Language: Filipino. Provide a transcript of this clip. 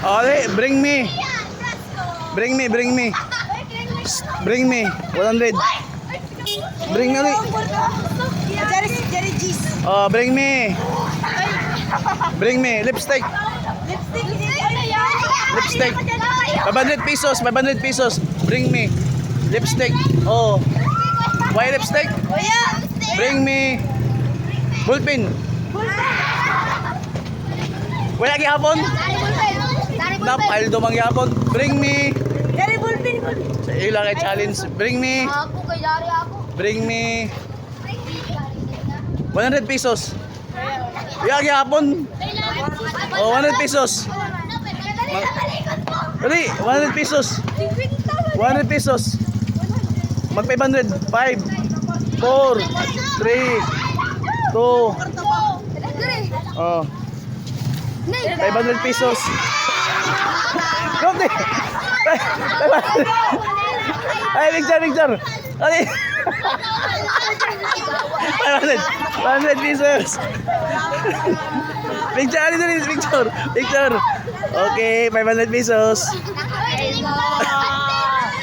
Okay, bring me. Bring me. Bring me. 100. Bring me ulit. Jerry G's. Oh, bring me. Bring me. Lipstick. Lipstick. 500 pesos. 500 pesos. Bring me. Lipstick. Oh. Why lipstick? Bring me. Bullpen. Wala gihapon? Napal dumang gihapon. Bring me. Jerry Bulpin. Sa ilang kay challenge. Bring me. Ako kay Dari ako. Bring me. 100 pesos. Wala gihapon. Oh, 100 pesos. Dali, 100 pesos. 100 pesos. Mag 500. 5, 4, 3, 2. Oh. 500 pesos. Gote. Ay, picture. Ali. 500 pesos. Picture, ali dali, picture. Okay, 500 pesos.